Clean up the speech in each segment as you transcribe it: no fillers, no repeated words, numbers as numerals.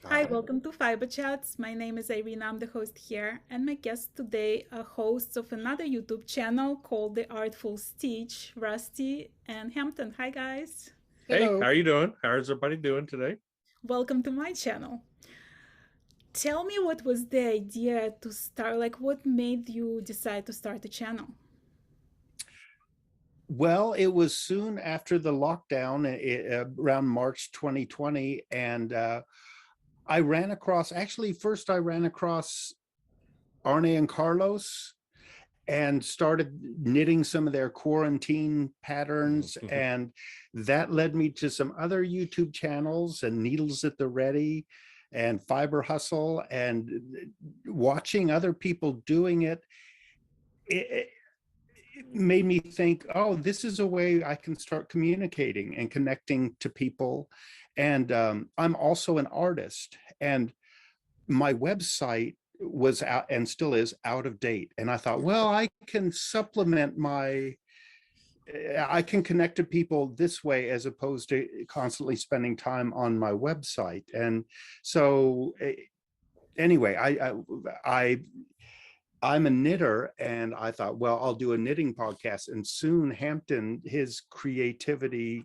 Hi, Hi. welcome to Fiberchats. My name is Irina, I'm the host here, and my guests today are hosts of another YouTube channel called The Artful Stitch, Rusty and Hampton. Hi, guys. Hey, how Hello. are you doing? How's everybody doing today? Welcome to my channel. Tell me what was the idea to start, like what made you decide to start a channel? Well, it was soon after the lockdown, around March 2020, and I ran across, actually, first I ran across Arne and Carlos and started knitting some of their quarantine patterns, and that led me to some other YouTube channels and Needles at the Ready and Fiber Hustle, and watching other people doing it. It, made me think, oh, this is a way I can start communicating and connecting to people. And I'm also an artist, and my website was out and still is out of date. And I thought, well, I can supplement I can connect to people this way as opposed to constantly spending time on my website. And so anyway, I I'm a knitter, and I thought, well, I'll do a knitting podcast. And soon Hampton, his creativity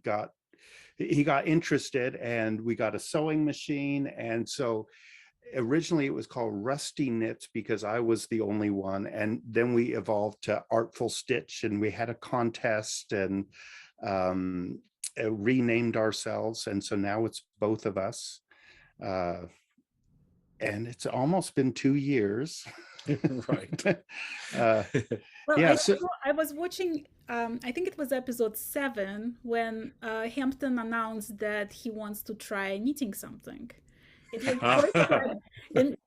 he got interested, and we got a sewing machine. And so originally it was called Rusty Knits because I was the only one. And then we evolved to Artful Stitch, and we had a contest and renamed ourselves. And so now it's both of us. Uh, and it's almost been 2 years. Right. uh, Well, yeah, so I was watching, I think it was episode 7 when Hampton announced that he wants to try knitting something. It was quite fun.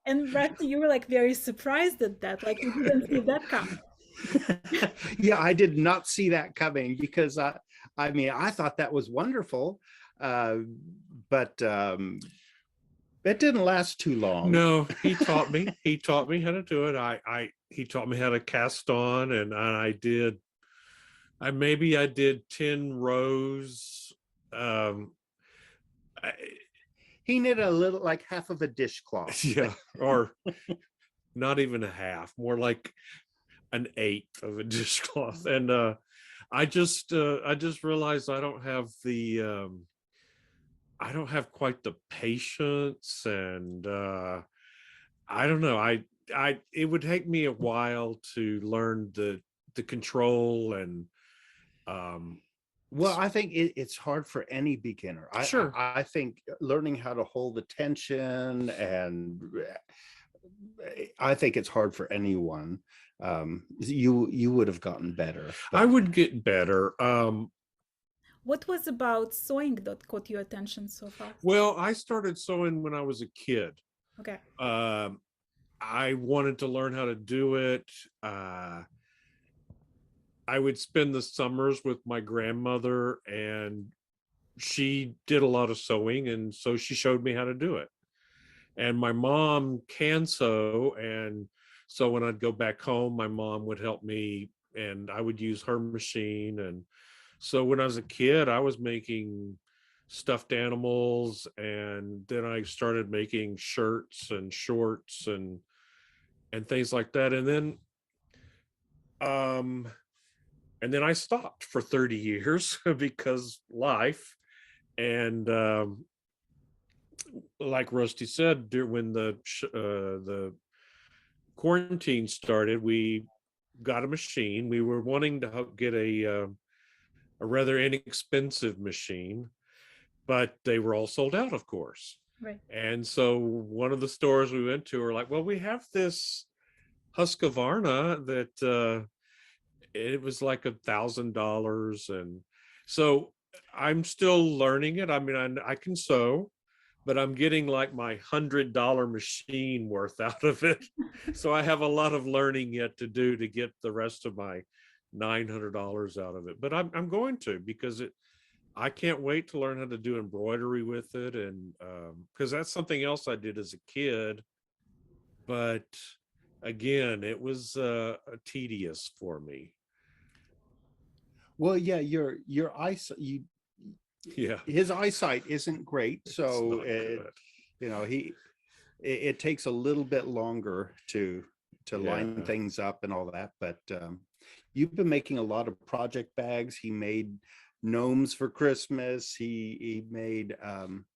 And Rusty, you were like very surprised at that, like you didn't see that coming. yeah, I did not see that coming because I mean, I thought that was wonderful, uh, but it didn't last too long. No, he taught me. He taught me how to do it. He taught me how to cast on, and I did 10 rows. Um, I, He knit a little, like half of a dishcloth. yeah, or not even a half, more like an eighth of a dishcloth. And I just realized I don't have quite the patience, and I don't know. It would take me a while to learn the control and um Well, I think it's hard for any beginner. sure. I think learning how to hold the tension, and I think it's hard for anyone. You would have gotten better, I but would get better. What was about sewing that caught your attention so fast? Well, I started sewing when I was a kid. Okay. Um I wanted to learn how to do it. I would spend the summers with my grandmother, and she did a lot of sewing, and so she showed me how to do it. And my mom can sew, and so when I'd go back home, my mom would help me, and I would use her machine. And so when I was a kid, I was making stuffed animals, and then I started making shirts and shorts and things like that. Um and then I stopped for 30 years because life. And like Rusty said, when the quarantine started, we got a machine. We were wanting to get a rather inexpensive machine, but they were all sold out, of course. Right. And so one of the stores we went to were like, well, we have this Husqvarna that it was like $1,000. And so I'm still learning it. I mean, I can sew, but I'm getting like my $100 machine worth out of it. So I have a lot of learning yet to do to get the rest of my $900 out of it. But I'm going to, because I can't wait to learn how to do embroidery with it. And because that's something else I did as a kid, but again, it was tedious for me. well, yeah, your eyesight, Yeah, his eyesight isn't great, it's so not good. You know, it takes a little bit longer to line Yeah. things up and all that, but you've been making a lot of project bags. He made gnomes for Christmas. He made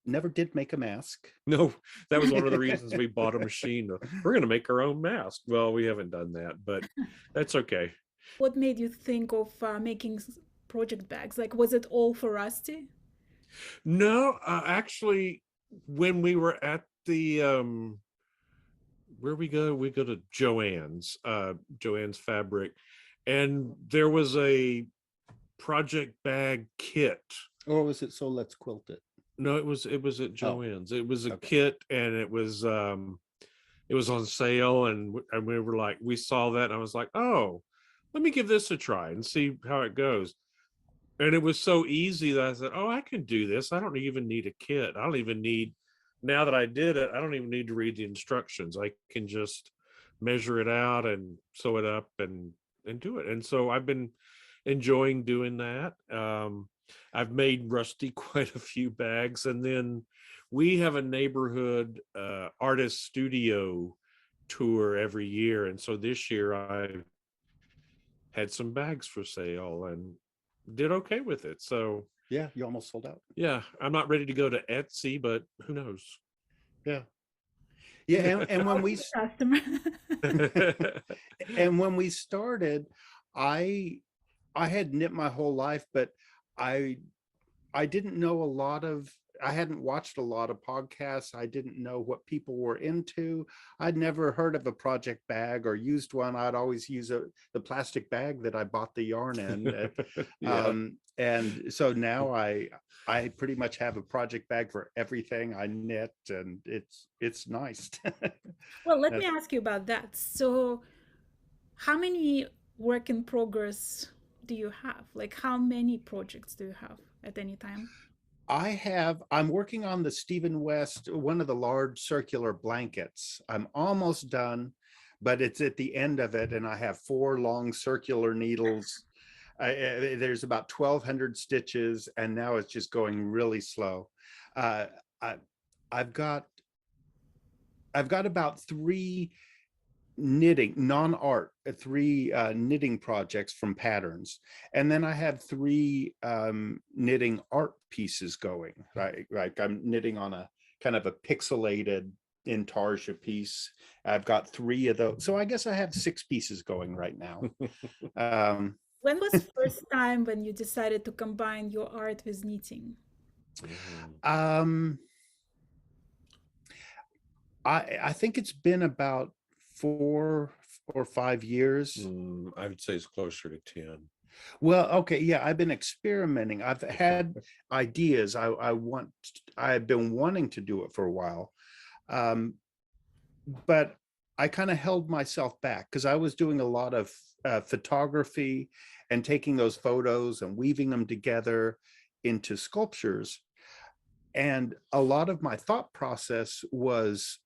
never did make a mask. No, that was one of the reasons we bought a machine. We're going to make our own mask. Well, we haven't done that, but that's okay. What made you think of making project bags? Like, was it all for Rusty? No, actually, when we were at the where we go to Joann's Fabric, and there was a project bag kit. Or was it So Let's Quilt It? No, it was at Joann's. It was a Okay. kit, and it was on sale, and we were like, we saw that, and I was like, oh, let me give this a try and see how it goes. And it was so easy that I said, oh, I can do this. I don't even need a kit. I don't even need, now that I did it, I don't even need to read the instructions. I can just measure it out and sew it up and do it. And so I've been enjoying doing that. I've made Rusty quite a few bags, and then we have a neighborhood artist studio tour every year, and so this year I had some bags for sale and did okay with it. So yeah, you almost sold out. Yeah, I'm not ready to go to Etsy, but who knows? Yeah. Yeah, and when we customer. and when we started, I had knit my whole life, but I didn't know a lot of, I hadn't watched a lot of podcasts. I didn't know what people were into. I'd never heard of a project bag or used one. I'd always use the plastic bag that I bought the yarn in. Yeah. And so now I pretty much have a project bag for everything I knit, and it's nice. Well, let me ask you about that. So, how many work in progress do you have? Like, how many projects do you have at any time? I'm working on the Stephen West, one of the large circular blankets. I'm almost done, but it's at the end of it, and I have 4 long circular needles. There's about 1,200 stitches, and now it's just going really slow. Uh, I, I've got about 3 knitting non-art 3 knitting projects from patterns, and then I have 3 knitting art pieces going, right? Like I'm knitting on a kind of a pixelated intarsia piece. I've got 3 of those, so I guess I have 6 pieces going right now. When was the first time when you decided to combine your art with knitting? I think it's been about 4 or 5 years. I would say it's closer to 10. Well, okay, yeah, I've been experimenting. I've had ideas. I've been wanting to do it for a while, but I kind of held myself back because I was doing a lot of photography and taking those photos and weaving them together into sculptures. And a lot of my thought process was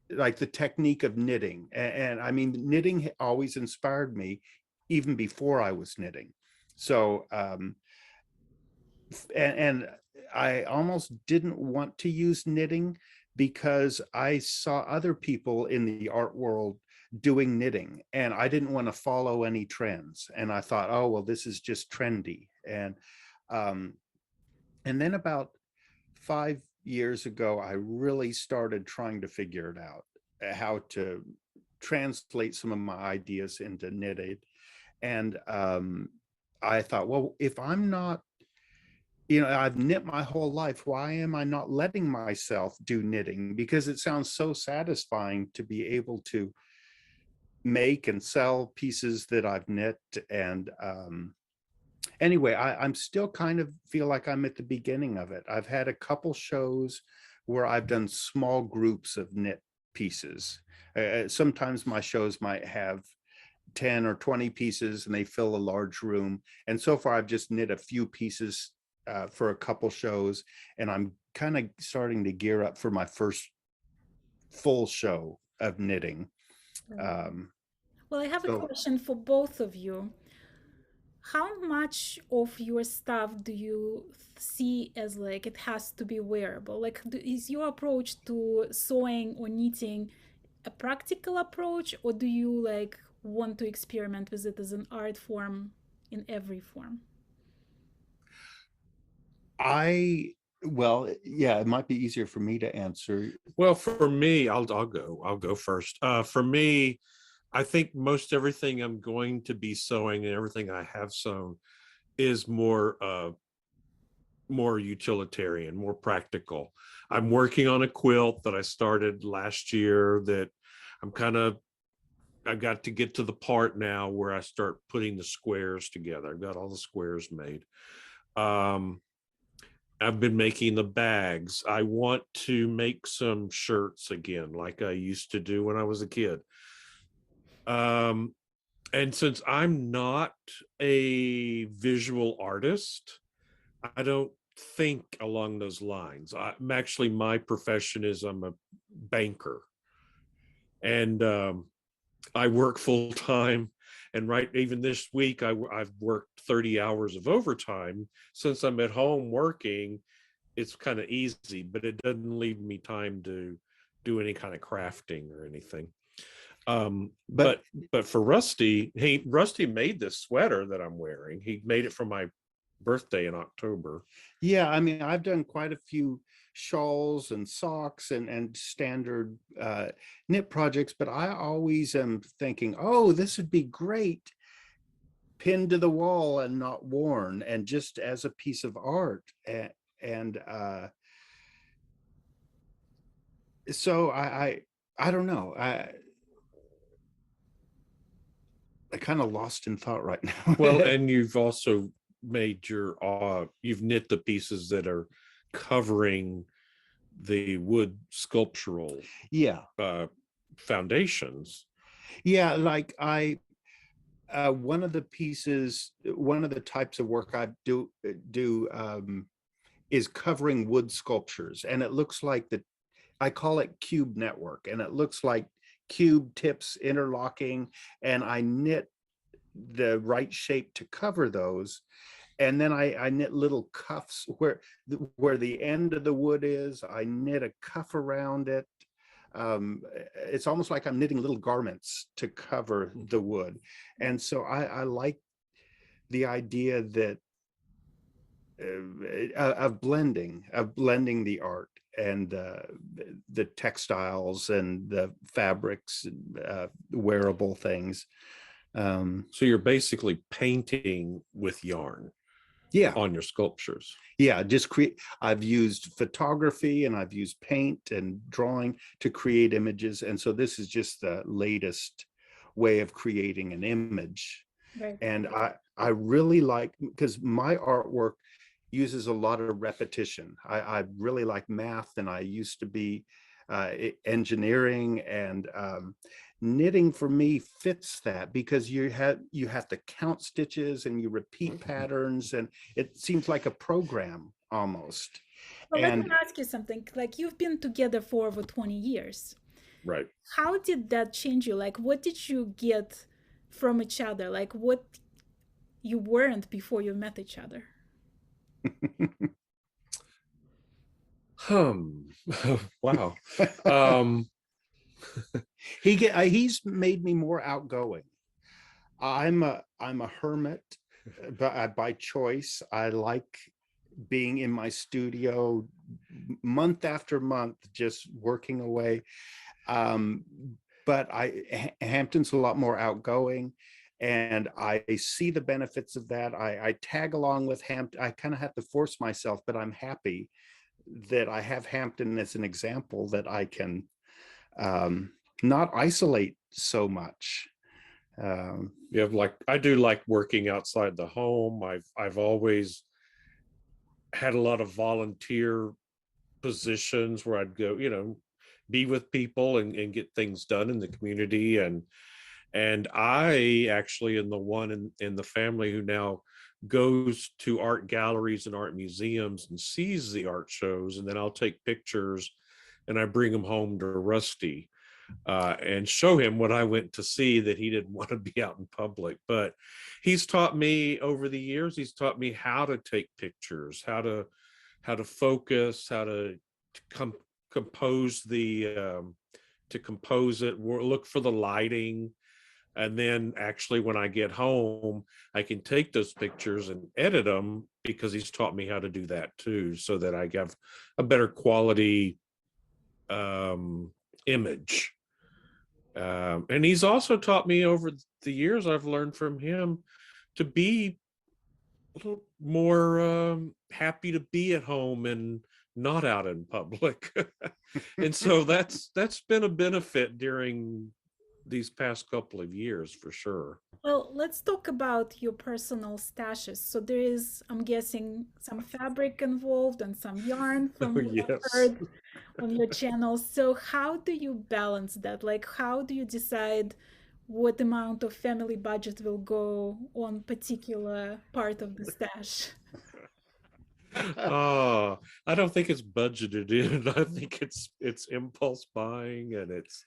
like the technique of knitting. And I mean, knitting always inspired me even before I was knitting. So, and I almost didn't want to use knitting because I saw other people in the art world doing knitting, and I didn't want to follow any trends. And I thought, oh, well, this is just trendy. And then about 5 years ago, I really started trying to figure it out, how to translate some of my ideas into knitting. And I thought, well, if I'm not, I've knit my whole life, why am I not letting myself do knitting? Because it sounds so satisfying to be able to make and sell pieces that I've knit. And anyway, I'm still kind of feel like I'm at the beginning of it. I've had a couple shows where I've done small groups of knit pieces. Sometimes my shows might have 10 or 20 pieces and they fill a large room. And so far I've just knit a few pieces for a couple shows, and I'm kind of starting to gear up for my first full show of knitting. Well, I have a question for both of you. how much of your stuff do you see as like it has to be wearable? Like, is your approach to sewing or knitting a practical approach, or do you like want to experiment with it as an art form in every form? Well, yeah, it might be easier for me to answer. Well, for me, I'll go first. For me, I think most everything I'm going to be sewing and everything I have sewn is more utilitarian, more practical. I'm working on a quilt that I started last year that I'm kind of I've got to get to the part now where I start putting the squares together. I've got all the squares made. Um, I've been making the bags. I want to make some shirts again, like I used to do when I was a kid. Um, and since I'm not a visual artist, I don't think along those lines. I'm actually, my profession is I'm a banker, and I work full time. And right, even this week, I've worked 30 hours of overtime. Since I'm at home working, it's kind of easy, but it doesn't leave me time to do any kind of crafting or anything. But But for Rusty made this sweater that I'm wearing. He made it for my birthday in October. yeah, I mean, I've done quite a few shawls and socks and standard knit projects, but I always am thinking, oh, this would be great pinned to the wall and not worn, and just as a piece of art. And so I don't know. I kind of lost in thought right now. Well, and you've also made you've knit the pieces that are covering the wood sculptural Yeah, foundations. yeah, like one of the pieces, one of the types of work I do is covering wood sculptures, and it looks like I call it cube network, and it looks like cube tips interlocking, and I knit the right shape to cover those, and then I knit little cuffs where the end of the wood is. I knit a cuff around it. It's almost like I'm knitting little garments to cover the wood, and so I like the idea that of blending the art and the textiles and the fabrics, wearable things. So you're basically painting with yarn Yeah, on your sculptures. yeah, I've used photography and I've used paint and drawing to create images, and so this is just the latest way of creating an image. Right. And I really like, because my artwork uses a lot of repetition. I really like math, and I used to be engineering, and knitting for me fits that, because you have to count stitches and you repeat patterns, and it seems like a program almost. Well, let me And ask you something. Like, you've been together for over 20 years. Right. How did that change you? Like, what did you get from each other? Like, what you weren't before you met each other? Wow. Um, he's made me more outgoing. I'm a hermit, but by choice. I like being in my studio month after month, just working away. Um, but Hampton's a lot more outgoing, and I see the benefits of that. I tag along with Hampton. I kind of have to force myself, but I'm happy that I have Hampton as an example that I can not isolate so much. you have like I do like working outside the home. I've always had a lot of volunteer positions where I'd go, be with people and get things done in the community. And I actually am the one in the family who now goes to art galleries and art museums and sees the art shows, and then I'll take pictures and I bring them home to Rusty. and show him what I went to see that he didn't want to be out in public. But he's taught me over the years, he's taught me how to take pictures, how to focus, how to compose to compose it, look for the lighting. And then actually when I get home, I can take those pictures and edit them, because he's taught me how to do that too, so that I have a better quality image. And he's also taught me over the years, I've learned from him to be a little more happy to be at home and not out in public. And so that's been a benefit during these past couple of years for sure. Well, let's talk about your personal stashes. So there is, I'm guessing, some fabric involved and some yarn from Oh, what I've yes. heard on your channel. So how do you balance that? Like, how do you decide what amount of family budget will go on particular part of the stash? Oh, I don't think it's budgeted in. I think it's impulse buying, and it's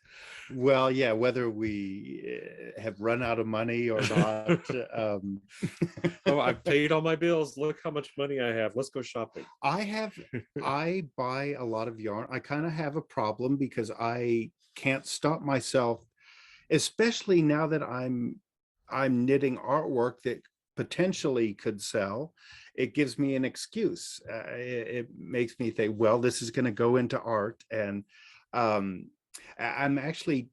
Well, yeah, whether we have run out of money or not. oh, I've paid all my bills. Look how much money I have. Let's go shopping. I buy a lot of yarn. I kind of have a problem because I can't stop myself, especially now that I'm knitting artwork that potentially could sell. It gives me an excuse. It makes me think, well, this is going to go into art. And um, I'm actually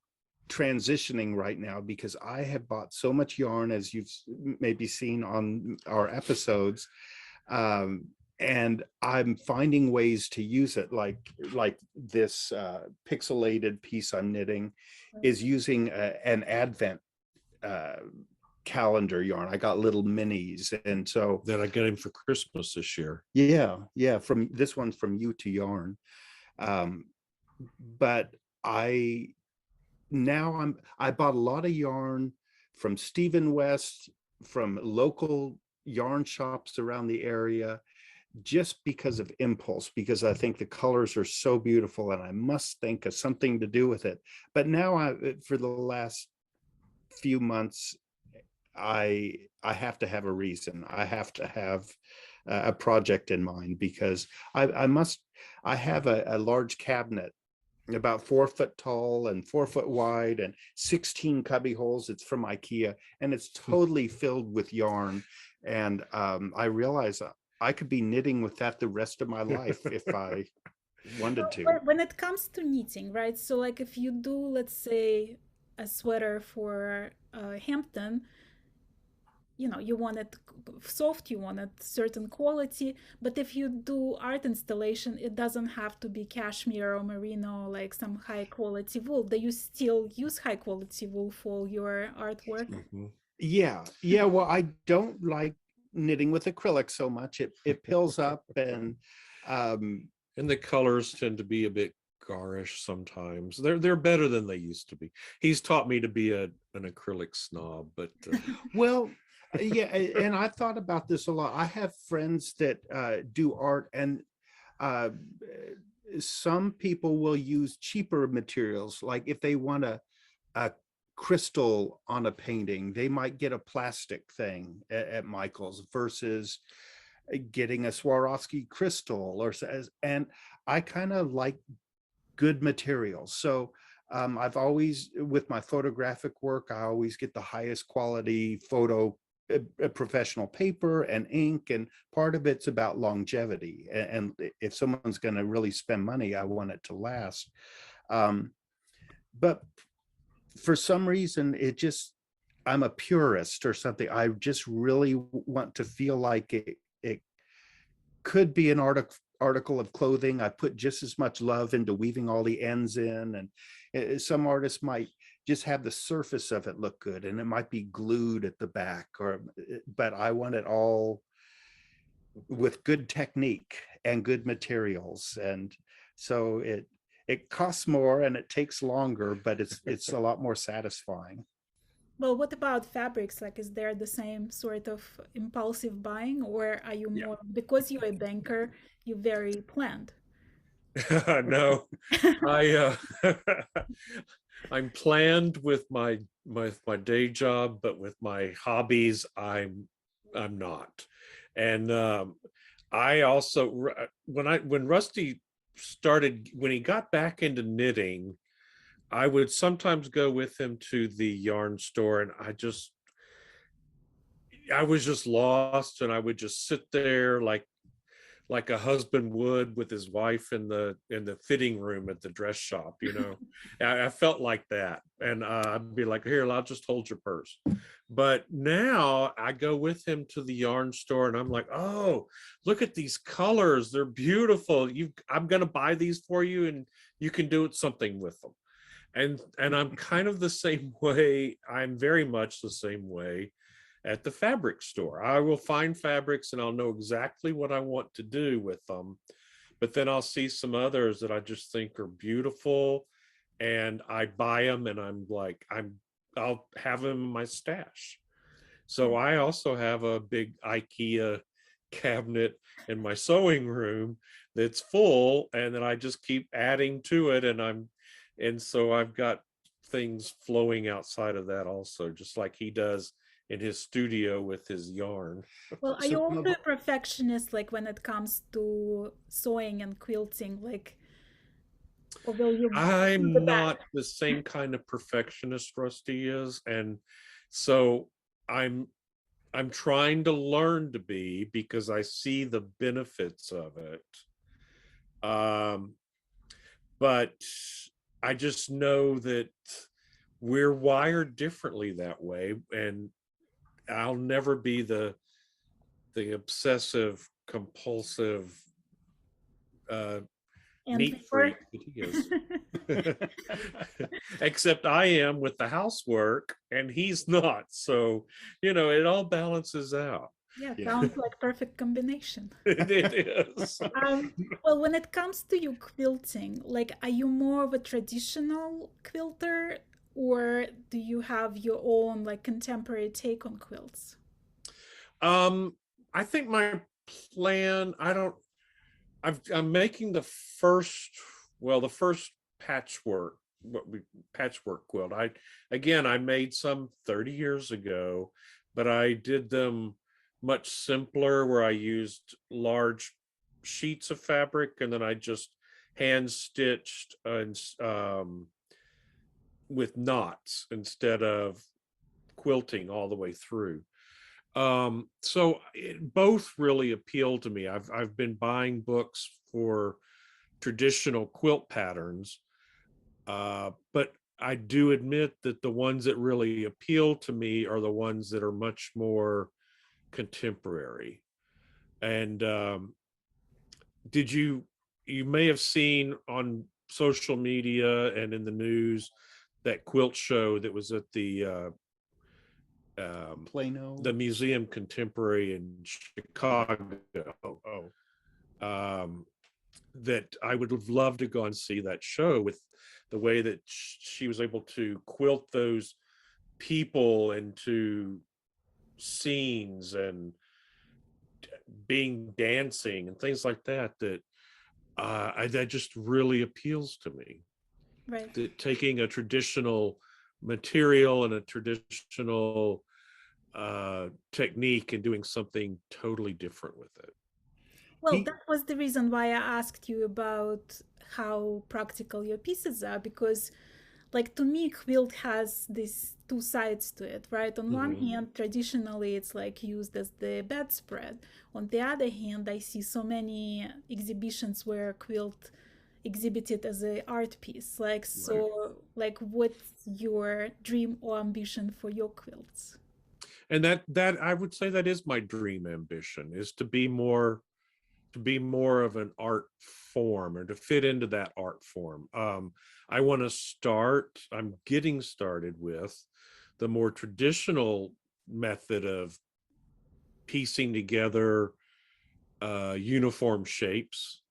transitioning right now because I have bought so much yarn, as you've maybe seen on our episodes. Um, and I'm finding ways to use it, like this pixelated piece I'm knitting is using an Advent uh, calendar yarn. I got little minis, and so That I got him for Christmas this year. yeah, from this one's from You to Yarn. Um, but I I bought a lot of yarn from Stephen West, from local yarn shops around the area, just because of impulse, because I think the colors are so beautiful and I must think of something to do with it. But now for the last few months, I have to have a reason. I have to have a project in mind, because I have a large cabinet about 4 foot tall and 4 foot wide and 16 cubby holes. It's from IKEA, and it's totally filled with yarn. And I realize I could be knitting with that the rest of my life if I wanted to. When it comes to knitting, right? So, like, if you do, let's say, a sweater for Hampton, you want it soft, you want it certain quality. But if you do art installation, it doesn't have to be cashmere or merino, like some high quality wool. Do you still use high quality wool for your artwork? Mhm. Yeah. Well, I don't like knitting with acrylic so much. It pills up, and um, And the colors tend to be a bit garish sometimes. They're better than they used to be. He's taught me to be an acrylic snob, but well, yeah, and I thought about this a lot. I have friends that do art, and uh, some people will use cheaper materials. Like if they want a crystal on a painting, they might get a plastic thing at Michael's versus getting a Swarovski crystal, and I kind of like good materials. So I've always, with my photographic work, I always get the highest quality professional paper and ink, and part of it's about longevity. And if someone's going to really spend money, I want it to last. But for some reason, I'm a purist or something. I just really want to feel like it could be an article of clothing. I put just as much love into weaving all the ends in, and some artists might just have the surface of it look good, and it might be glued at the back, but I want it all with good technique and good materials. And so it costs more and it takes longer, but it's a lot more satisfying. Well, what about fabrics? Like, is there the same sort of impulsive buying, or are you Yeah. more, because you're a banker, you're very planned? No, I I'm planned with my day job, but with my hobbies, I'm not. And I also when Rusty started when he got back into knitting, I would sometimes go with him to the yarn store, and I was just lost, and I would just sit there like a husband would with his wife in the fitting room at the dress shop, you know. I felt like that, and I'd be like, here, I'll just hold your purse. But now I go with him to the yarn store, and I'm like, oh, look at these colors, they're beautiful. I'm gonna buy these for you, and you can do something with them. And I'm kind of the same way. I'm very much the same way at the fabric store. I will find fabrics and I'll know exactly what I want to do with them. But then I'll see some others that I just think are beautiful, and I buy them, and I'll have them in my stash. So I also have a big IKEA cabinet in my sewing room that's full, and then I just keep adding to it, and so I've got things flowing outside of that also, just like he does in his studio with his yarn. Well, are you So also a perfectionist, like when it comes to sewing and quilting? Like, although you do the I'm best. not the same kind of perfectionist Rusty is, and so I'm I'm trying to learn to be, because I see the benefits of it. Um, but I just know that we're wired differently that way, and I'll never be the obsessive compulsive uh And neat freak that he is. Except I am with the housework and he's not, so it all balances out. yeah, yeah. sounds like perfect combination. It is. Um, well, when it comes to you quilting, like, are you more of a traditional quilter, or do you have your own like contemporary take on quilts? I think my plan, I'm making the first patchwork, patchwork quilt. I made some 30 years ago, but I did them much simpler, where I used large sheets of fabric, and then I just hand stitched and with knots instead of quilting all the way through. So both really appeal to me. I've been buying books for traditional quilt patterns, but I do admit that the ones that really appeal to me are the ones that are much more contemporary. And did you may have seen on social media and in the news that quilt show that was at Plano. the Museum Contemporary in Chicago. Um, that I would have loved to go and see that show, with the way that she was able to quilt those people into scenes, and being dancing and things like that. That just really appeals to me. Right. That taking a traditional material and a traditional technique and doing something totally different with it. Well, He that was the reason why I asked you about how practical your pieces are, because, like, to me, quilt has these two sides to it, right? On one Mhm. hand, traditionally, it's like used as the bedspread. On the other hand, I see so many exhibitions where quilt exhibited as a art piece. Like, Right. so, like, what's your dream or ambition for your quilts? And that I would say that is my dream ambition, is to be more of an art form, or to fit into that art form. I'm getting started with the more traditional method of piecing together uniform shapes,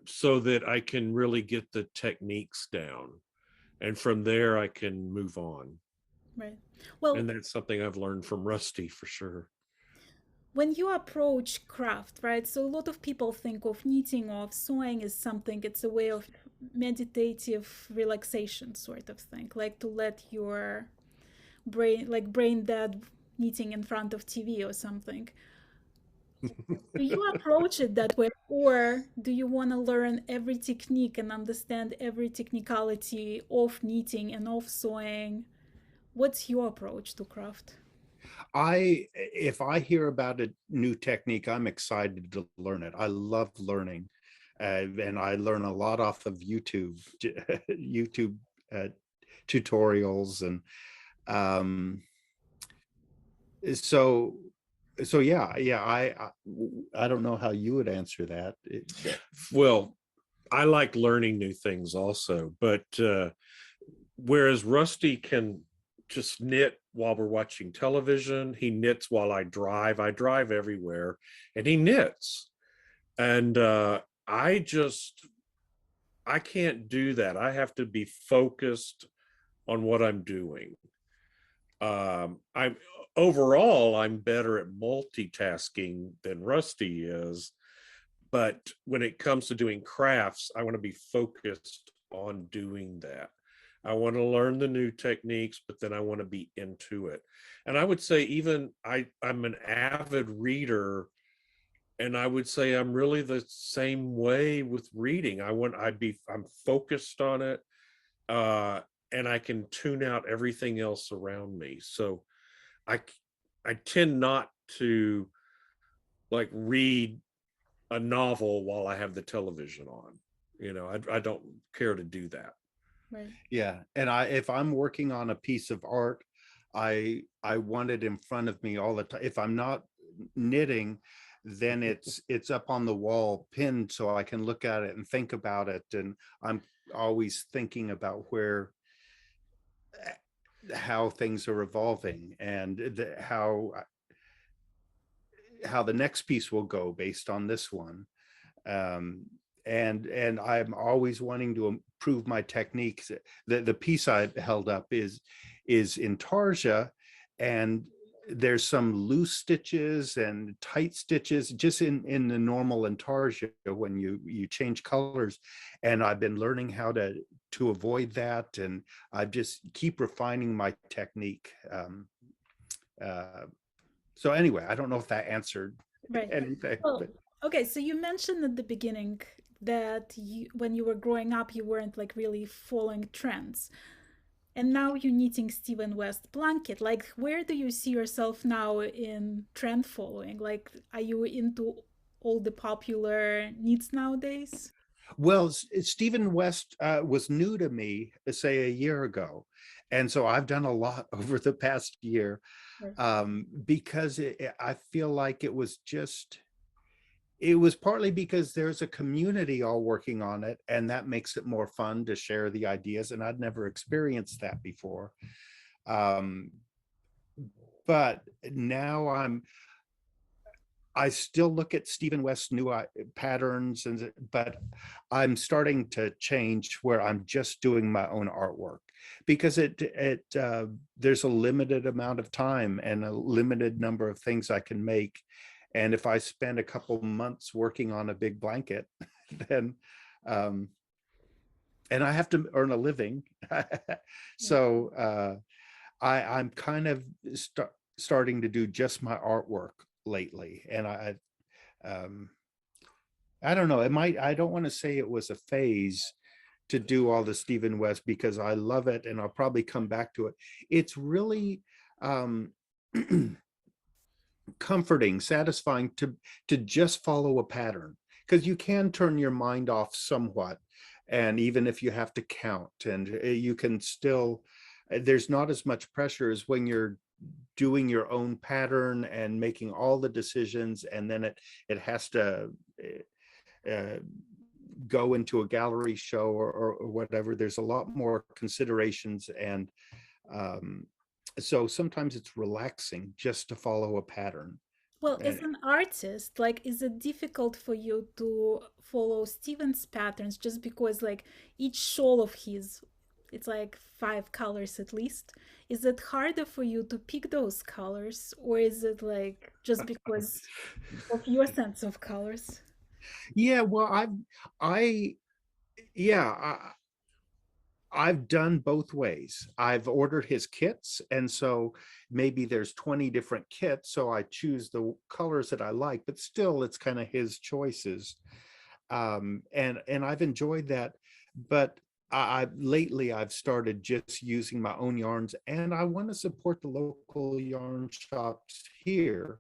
so that I can really get the techniques down. And from there, I can move on. Right. Well, And that's something I've learned from Rusty for sure. when you approach craft, right? So a lot of people think of knitting or of sewing as something, it's a way of meditative relaxation sort of thing, like to let your brain, like brain dead knitting in front of TV or something. Do you approach it that way, or do you want to learn every technique and understand every technicality of knitting and of sewing? What's your approach to craft? If I hear about a new technique, I'm excited to learn it. I love learning, and I learn a lot off of YouTube, YouTube uh, tutorials, and um, so yeah. I don't know how you would answer that. Well, I like learning new things also, but whereas Rusty can just knit while we're watching television, he knits while I drive. I drive everywhere, and he knits. And I can't do that. I have to be focused on what I'm doing. I'm overall I'm better at multitasking than Rusty is, but when it comes to doing crafts, I want to be focused on doing that. I want to learn the new techniques, but then I want to be into it. And I would say even I'm an avid reader, and I would say I'm really the same way with reading. I'm focused on it, uh, and I can tune out everything else around me. So I I tend not to like read a novel while I have the television on. I don't care to do that. Right. Yeah, and if I'm working on a piece of art, I want it in front of me all the time. If I'm not knitting, then it's up on the wall pinned so I can look at it and think about it, and I'm always thinking about how things are evolving, and how the next piece will go based on this one. um, and I'm always wanting to improve my techniques. The piece I held up is intarsia, and there's some loose stitches and tight stitches just in the normal intarsia when you change colors, and I've been learning how to avoid that, and I just keep refining my technique. Uh, so anyway, I don't know if that answered Right. anything, Well, but okay, so you mentioned at the beginning that when you were growing up, you weren't like really following trends. And now you're knitting Stephen West blanket. Like, where do you see yourself now in trend following? Like, are you into all the popular knits nowadays? well, Stephen West was new to me, say a year ago, and so I've done a lot over the past year, Right. because I feel like it was partly because there's a community all working on it, and that makes it more fun to share the ideas. And I'd never experienced that before. Um, but now I still look at Stephen West's new patterns, but I'm starting to change where I'm just doing my own artwork, because there's a limited amount of time and a limited number of things I can make. And if I spend a couple months working on a big blanket, then um, and I have to earn a living. Yeah. So I'm kind of starting to do just my artwork lately, and um, I don't know. I don't want to say it was a phase to do all the Stephen West, because I love it and I'll probably come back to it. It's really um, comforting, satisfying to just follow a pattern, because you can turn your mind off somewhat. And even if you have to count, and you can still, there's not as much pressure as when you're doing your own pattern and making all the decisions, and then it has to uh, go into a gallery show or whatever. There's a lot more considerations, and um, so sometimes it's relaxing just to follow a pattern. Well, as And an artist, like, is it difficult for you to follow Steven's patterns just because, like, each shawl of his It's like 5 colors at least. Is it harder for you to pick those colors, or is it like just because of your sense of colors? Yeah, well, I, yeah, I've done both ways. I've ordered his kits, and so maybe there's 20 different kits, so I choose the colors that I like, but still it's kind of his choices. And I've enjoyed that, but lately I've started just using my own yarns, and I want to support the local yarn shops here,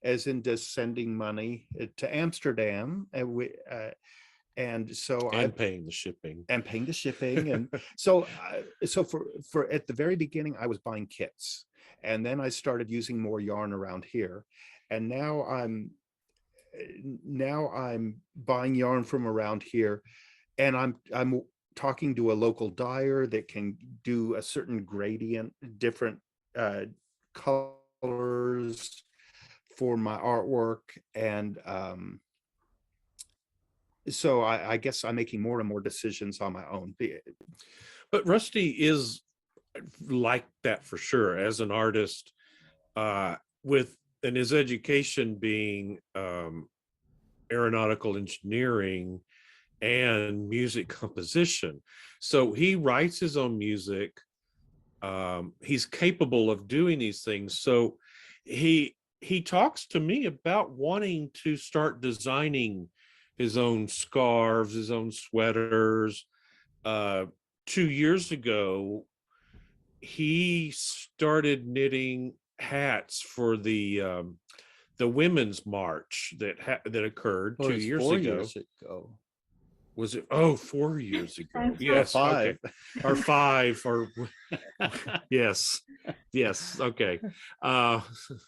as in just sending money to Amsterdam, and so And paying the shipping. And so so for at the very beginning I was buying kits, and then I started using more yarn around here, and now I'm buying yarn from around here, and I'm talking to a local dyer that can do a certain gradient, different colors for my artwork, and so I guess I'm making more and more decisions on my own. But Rusty is like that for sure as an artist, with and his education being aeronautical engineering and music composition. So he writes his own music. He's capable of doing these things. So he talks to me about wanting to start designing his own scarves, his own sweaters. 2 years ago, he started knitting hats for the women's march that occurred Well, 2 years 4 years ago. ago. Was it? Oh, 4 years ago. I'm Yes. Five. Okay. Or 5 or yes. Yes. Okay.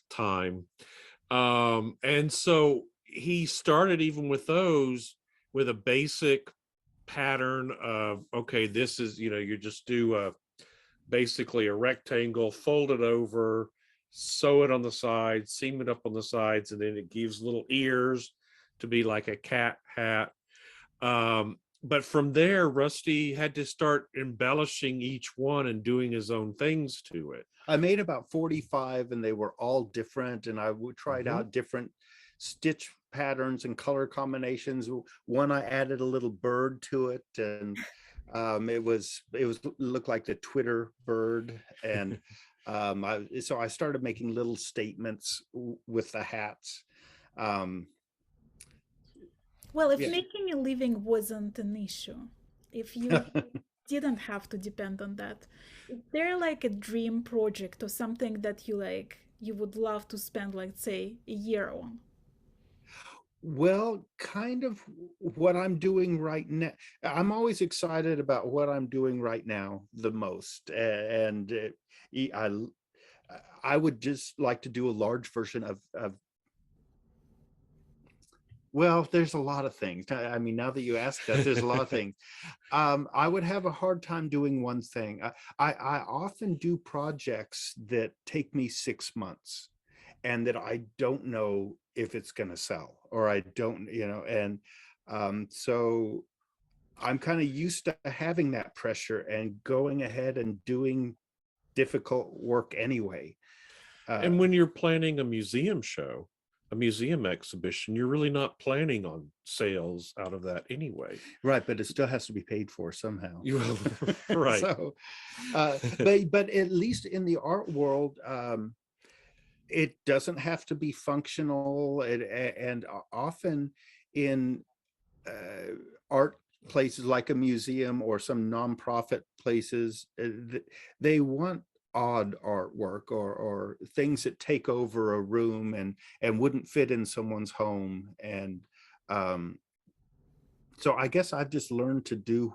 Time. And so he started even with those with a basic pattern of, okay, this is, you just do basically a rectangle, fold it over, sew it on the sides, seam it up on the sides, and then it gives little ears to be like a cat hat. But from there, Rusty had to start embellishing each one and doing his own things to it. I made about 45, and they were all different, and I tried out different stitch patterns and color combinations. One, I added a little bird to it, and it looked like the Twitter bird, and so I started making little statements with the hats. Well, if Yeah. making a living wasn't an issue, if you didn't have to depend on that, is there like a dream project or something that you would love to spend, like, say, a year on? Well, kind of what I'm doing right now. I'm always excited about what I'm doing right now the most, and I would just like to do a large version of. Well, there's a lot of things. I mean, now that you ask that, there's a lot of things. I would have a hard time doing one thing. I often do projects that take me 6 months, and that I don't know if it's going to sell, or I don't, and so I'm kind of used to having that pressure and going ahead and doing difficult work anyway. And when you're planning a museum show, a museum exhibition, you're really not planning on sales out of that anyway. Right, but it still has to be paid for somehow. Right. So, but at least in the art world, it doesn't have to be functional, and often in art places like a museum or some nonprofit places, they want odd artwork, or things that take over a room and wouldn't fit in someone's home, and so I guess I've just learned to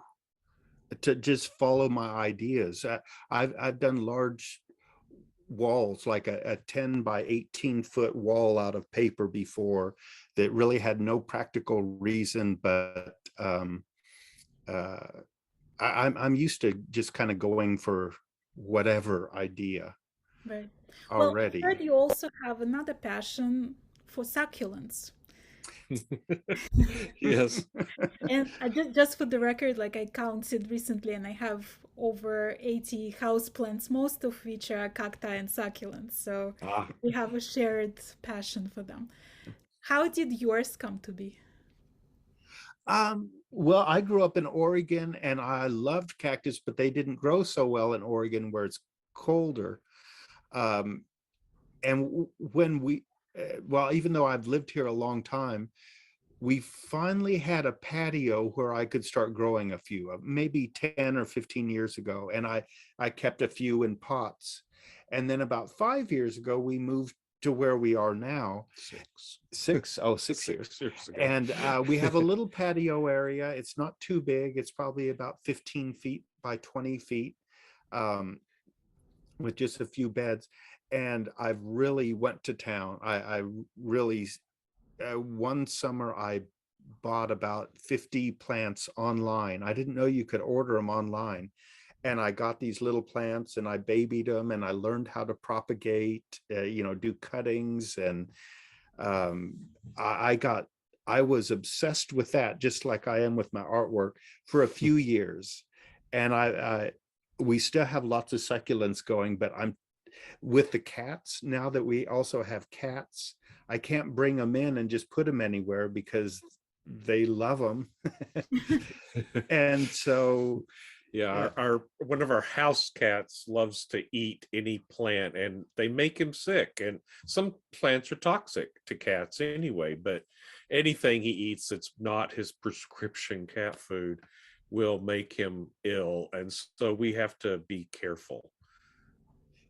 just follow my ideas. I've done large walls, like a 10 by 18 foot wall out of paper before, that really had no practical reason, but I'm used to just kind of going for whatever idea. Right. Already. Well, I heard you also have another passion for succulents. Yes. And just for the record, like, I counted recently, and I have over 80 houseplants, most of which are cacti and succulents. So Ah, we have a shared passion for them. How did yours come to be? Well, I grew up in Oregon and I loved cactus, but they didn't grow so well in Oregon where it's colder. Um, and when well, even though I've lived here a long time, we finally had a patio where I could start growing a few, maybe 10 or 15 years ago. And I kept a few in pots. And then about 5 years ago, we moved to where we are now. 6 years. 6 years ago. And we have a little patio area. It's not too big. It's probably about 15 feet by 20 feet with just a few beds. And I've really went to town. I really, one summer I bought about 50 plants online. I didn't know you could order them online. And I got these little plants and I babied them and I learned how to propagate, do cuttings. And I was obsessed with that, just like I am with my artwork for a few years. And we still have lots of succulents going, but I'm with the cats. Now that we also have cats, I can't bring them in and just put them anywhere because they love them. And so yeah, our one of our house cats loves to eat any plant and they make him sick. And some plants are toxic to cats anyway, but anything he eats that's not his prescription cat food will make him ill. And so we have to be careful.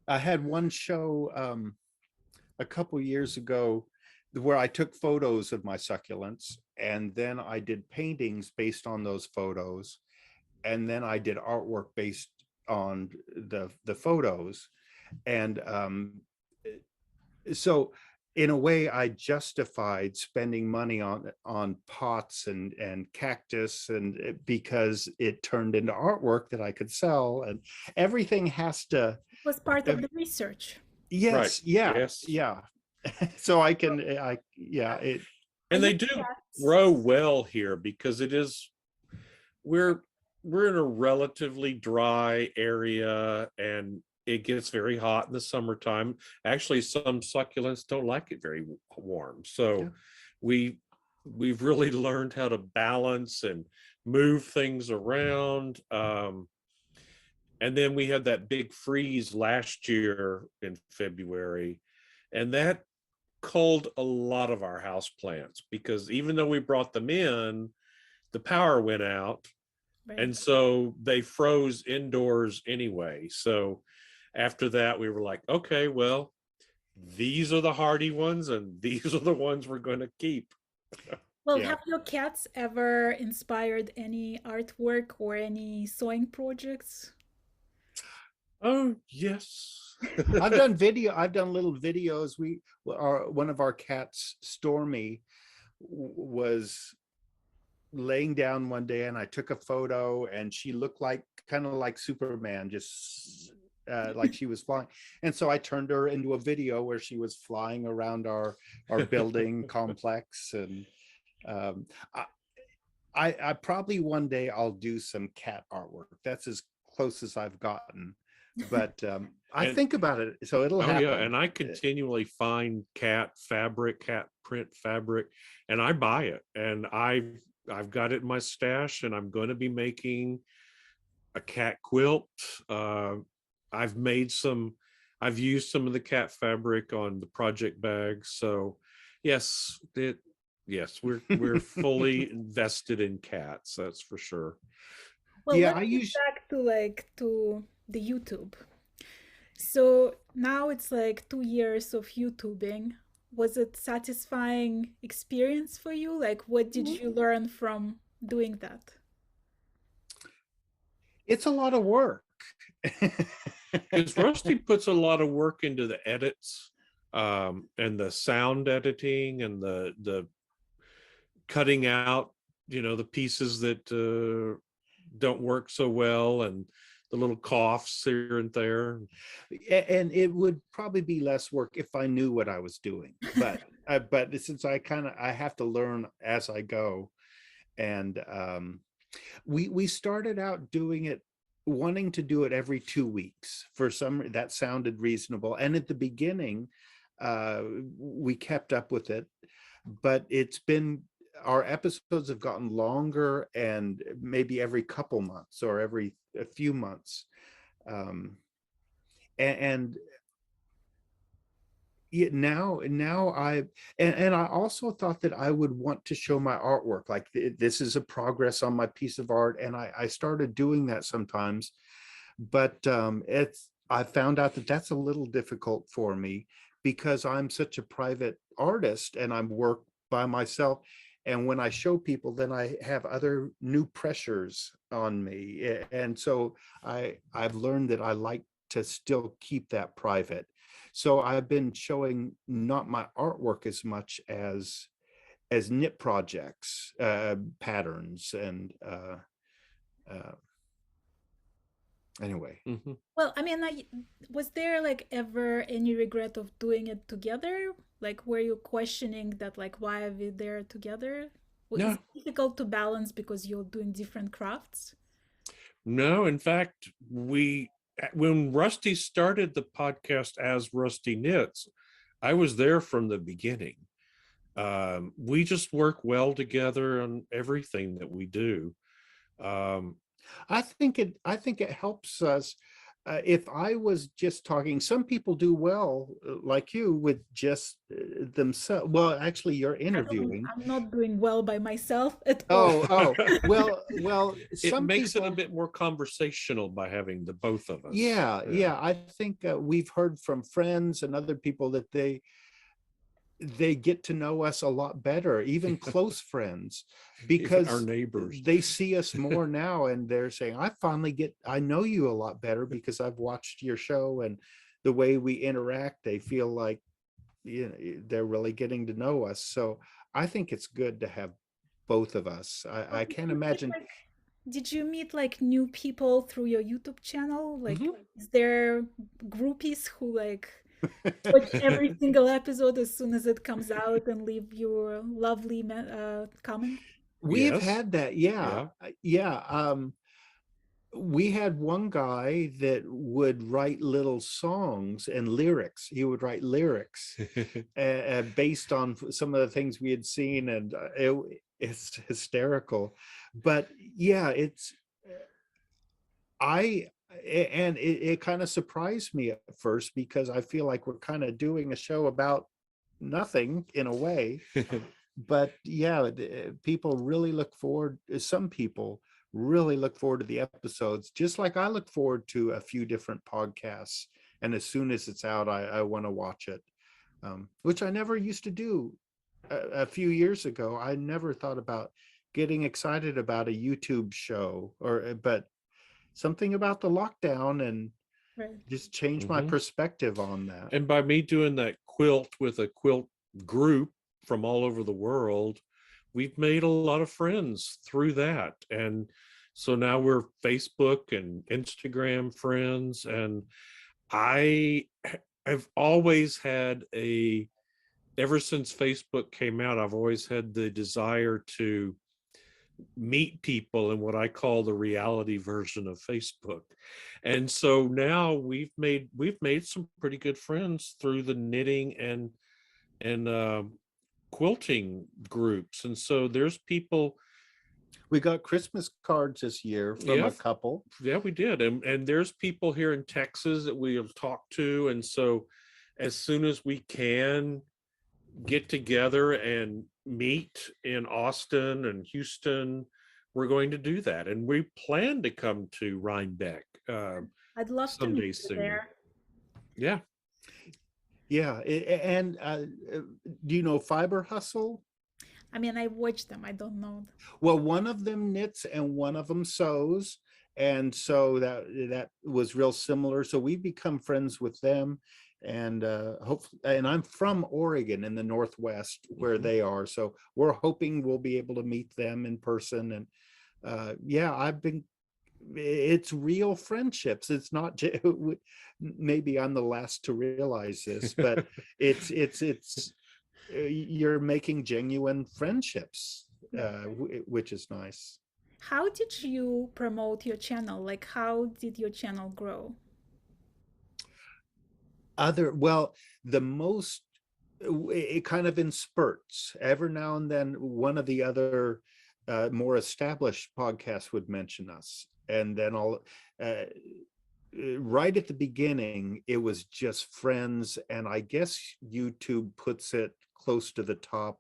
I had one show a couple years ago where I took photos of my succulents and then I did paintings based on those photos. And then I did artwork based on the photos. And so in a way, I justified spending money on pots and cactus, and because it turned into artwork that I could sell, and everything has to. It was part of the research. Yes, Right. yeah, Yes. yeah. So I can, And they do grow well here because it is, we're in a relatively dry area and it gets very hot in the summertime. Actually, some succulents don't like it very warm. So we've really learned how to balance and move things around. And then we had that big freeze last year in February, and that culled a lot of our house plants because even though we brought them in, the power went out. Right. And so they froze indoors anyway. So after that, we were like, okay, well, these are the hardy ones and these are the ones we're going to keep. Well, have your cats ever inspired any artwork or any sewing projects? Oh, yes. I've done little videos. One of our cats, Stormy, was laying down one day and I took a photo and she looked kind of like Superman, just like she was flying. And so I turned her into a video where she was flying around our building complex. And I probably one day I'll do some cat artwork. That's as close as I've gotten. But I think about it, so it'll happen. Yeah, and I continually find cat print fabric, and I buy it. And I've got it in my stash, and I'm going to be making a cat quilt. I've used some of the cat fabric on the project bags. So yes, we're fully invested in cats. That's for sure. Well, yeah, let's get back to the YouTube. So now it's like 2 years of YouTubing. Was it satisfying experience for you? Like, what did you learn from doing that? It's a lot of work. Because Rusty puts a lot of work into the edits and the sound editing and the cutting out, the pieces that don't work so well and the little coughs here and there. And it would probably be less work if I knew what I was doing, but since I have to learn as I go. And we started out doing it wanting to do it every 2 weeks. For some, that sounded reasonable. And at the beginning, we kept up with it, but it's been, our episodes have gotten longer, and maybe every couple months or every a few months. And yeah, now and I also thought that I would want to show my artwork, like this is a progress on my piece of art, and I started doing that sometimes, but I found out that that's a little difficult for me because I'm such a private artist and I'm work by myself, and when I show people, then I have other new pressures on me, and so I've learned that I like to still keep that private. So I've been showing not my artwork as much as knit projects, patterns, and anyway. Mm-hmm. Well, I mean, was there like ever any regret of doing it together? Like, were you questioning that, like, why are we there together? Is No, it difficult to balance because you're doing different crafts? no. In fact, when Rusty started the podcast as Rusty Knits, I was there from the beginning. We just work well together on everything that we do. Um, I think it helps us. If I was just talking, some people do well, like you, with just themselves. Well, actually, you're interviewing. I'm not doing well by myself at all. Oh, well, it some makes it a people. bit more conversational by having the both of us. Yeah. I think we've heard from friends and other people that they get to know us a lot better, even close friends, Even our because neighbors. they see us more now, and they're saying, I know you a lot better because I've watched your show, and the way we interact, they feel like, you know, they're really getting to know us. So I think it's good to have both of us. Well, I can't imagine. did you meet like new people through your YouTube channel? Like, Mhm. is there groupies who like watch every single episode as soon as it comes out and leave your lovely comment? We've Yes. had that, yeah. Yeah. Yeah. We had one guy that would write little songs and lyrics. He would write lyrics based on some of the things we had seen, and it's hysterical. But yeah, I and it kind of surprised me at first, because I feel like we're kind of doing a show about nothing in a way. But yeah, people really look forward. Some people really look forward to the episodes, just like I look forward to a few different podcasts. And as soon as it's out, I want to watch it, which I never used to do a few years ago. I never thought about getting excited about a YouTube show, but something about the lockdown and Right. just changed my Mhm. perspective on that. And by me doing that quilt with a quilt group from all over the world, we've made a lot of friends through that. And so now we're Facebook and Instagram friends. And I have always had ever since Facebook came out, I've always had the desire to meet people in what I call the reality version of Facebook. And so now we've made some pretty good friends through the knitting and quilting groups. And so there's people. We got Christmas cards this year from Yeah, a couple. yeah, we did. And there's people here in Texas that we have talked to. And so as soon as we can get together and meet in Austin and Houston, we're going to do that. And we plan to come to Rhinebeck I'd love to meet someday you soon. there. Yeah. Yeah, and do you know Fiber Hustle? I mean, I watch them. I don't know. Well, one of them knits and one of them sews, and so that was real similar. So we become friends with them, and hopefully, and I'm from Oregon in the Northwest where Mhm. they are, so we're hoping we'll be able to meet them in person. And yeah, it's real friendships. It's not maybe I'm the last to realize this, but it's you're making genuine friendships, Right. which is nice. How did you promote your channel? Like, how did your channel grow? Well, the most, it kind of in spurts. Every now and then, one of the other more established podcasts would mention us, and then uh, right at the beginning, it was just friends, and I guess YouTube puts it close to the top.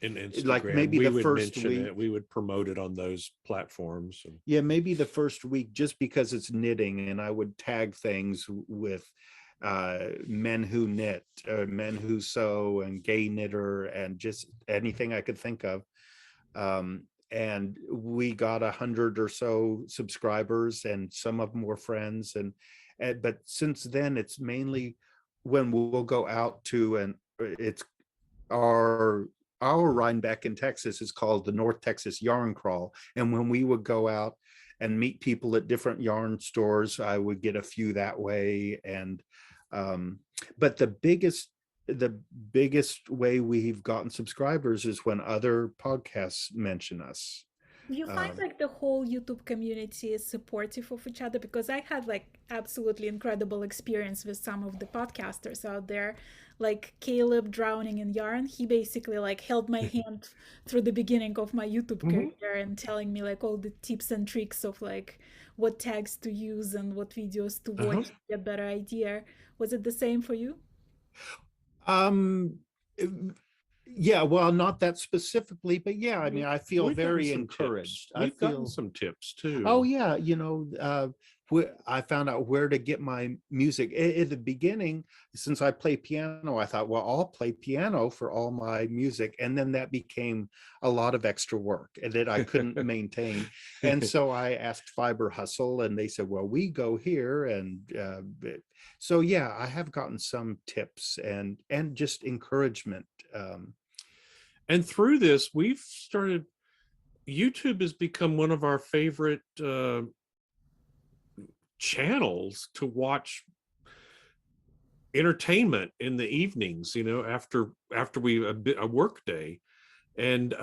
In Like Instagram, maybe we the would first mention week. it. We would promote it on those platforms. Yeah, maybe the first week, just because it's knitting, and I would tag things with men who knit, men who sew, and gay knitter, and just anything I could think of. And we got 100 or so subscribers, and some of them were friends. And but since then, it's mainly when we'll go out to, and it's our Rhinebeck in Texas is called the North Texas Yarn Crawl. And when we would go out and meet people at different yarn stores, I would get a few that way. And but the biggest way we've gotten subscribers is when other podcasts mention us. Do you find Um, like the whole YouTube community is supportive of each other? Because I had like absolutely incredible experience with some of the podcasters out there, like Caleb drowning in yarn. He basically like held my hand through the beginning of my YouTube Mhm. career and telling me like all the tips and tricks of like what tags to use and what videos to Uh-huh. watch to get a better idea. Was it the same for you? um, yeah, well, not that specifically, but yeah, I mean, We- I feel We've gotten very some tips. encouraged. I We've gotten feel, some tips oh too. yeah, I found out where to get my music. At the beginning, since I play piano, I thought, well, I'll play piano for all my music, and then that became a lot of extra work and that I couldn't maintain. And so I asked Fiber Hustle, and they said, well, we go here, and so yeah, I have gotten some tips and just encouragement. And through this, we've started. YouTube has become one of our favorite channels to watch entertainment in the evenings. After a work day, and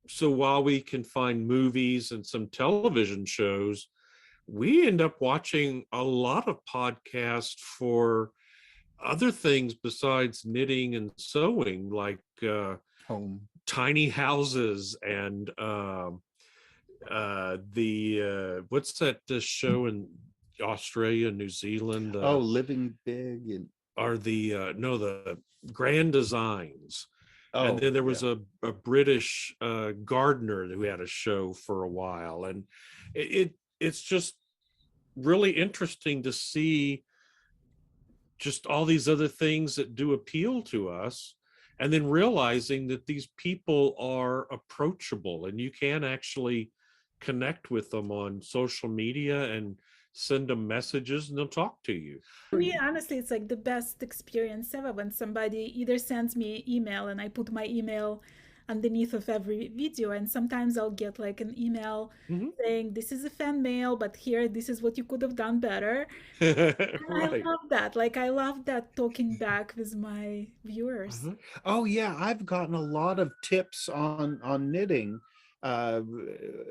so while we can find movies and some television shows, we end up watching a lot of podcasts for other things besides knitting and sewing, like Home. tiny houses and the what's that show in Australia, New Zealand, Oh, living big and are the no, the Grand Designs. And oh then there yeah. was a British gardener who had a show for a while, and it's just really interesting to see just all these other things that do appeal to us, and then realizing that these people are approachable and you can actually connect with them on social media and send them messages and they'll talk to you. For me, honestly, it's like the best experience ever when somebody either sends me an email and I put my email underneath of every video, and sometimes I'll get like an email Mhm. saying, "This is a fan mail, but here, this is what you could have done better." And I Right. love that. Like, I love that talking back with my viewers. Uh-huh. Oh yeah, I've gotten a lot of tips on knitting uh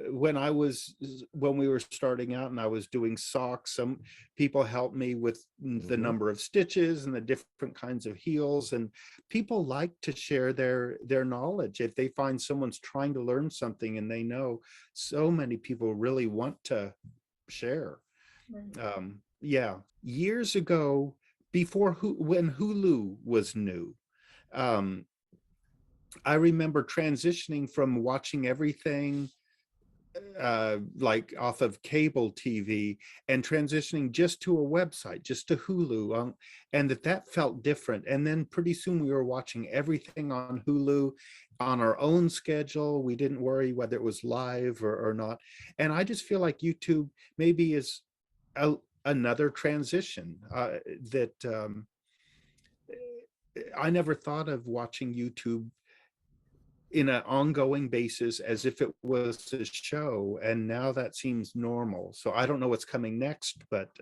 when we were starting out and I was doing socks. Some people helped me with the Mhm. number of stitches and the different kinds of heels, and people like to share their knowledge. If they find someone's trying to learn something and they know, so many people really want to share. Right. Yeah, years ago, before when Hulu was new, um, I remember transitioning from watching everything like off of cable TV and transitioning just to a website, just to Hulu, and that felt different. And then pretty soon we were watching everything on Hulu on our own schedule. We didn't worry whether it was live or not. And I just feel like YouTube maybe is a, another transition that I never thought of watching YouTube in an ongoing basis as if it was a show, and now that seems normal. So I don't know what's coming next, but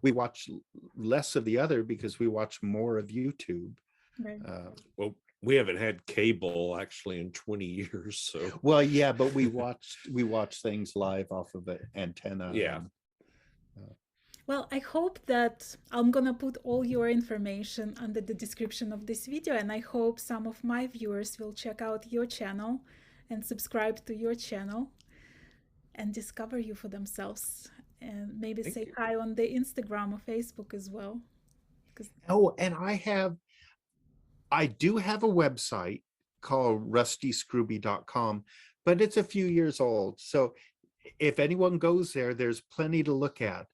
we watch less of the other because we watch more of YouTube. Right. uh, Well, we haven't had cable actually in 20 years. So Well, yeah, but we watch things live off of an antenna. yeah. Well, I hope that I'm gonna put all your information under the description of this video, and I hope some of my viewers will check out your channel and subscribe to your channel and discover you for themselves, and maybe Thank say you. hi on the Instagram or Facebook as well. Oh, and I do have a website called rustyscruby.com, but it's a few years old. So if anyone goes there, there's plenty to look at.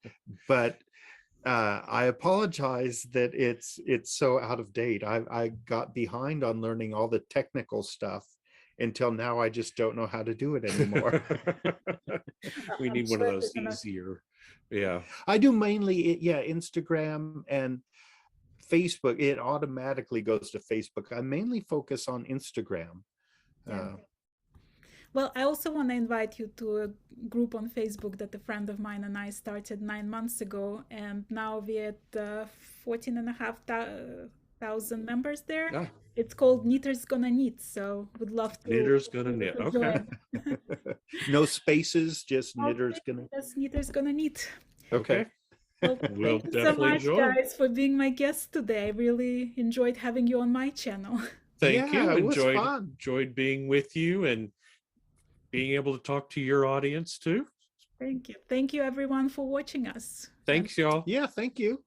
But I apologize that it's so out of date. I got behind on learning all the technical stuff until now. I just don't know how to do it anymore. We need one of those easier. Yeah. I do mainly, Instagram and Facebook. It automatically goes to Facebook. I mainly focus on Instagram. Yeah. Well, I also want to invite you to a group on Facebook that a friend of mine and I started 9 months ago, and now we're at 14,500 members there. Yeah. It's called Knitters Gonna Knit, so would love to. Knitters Gonna Knit. Okay. No spaces, just Knitters Gonna. Just Knitters Gonna Knit. Okay. Well, We'll thank you so definitely much, join. guys, for being my guest today. I really enjoyed having you on my channel. Thank Yeah, you. it was fun. Enjoyed being with you and being able to talk to your audience too. Thank you. Thank you, everyone, for watching us. Thanks, y'all. Yeah, thank you.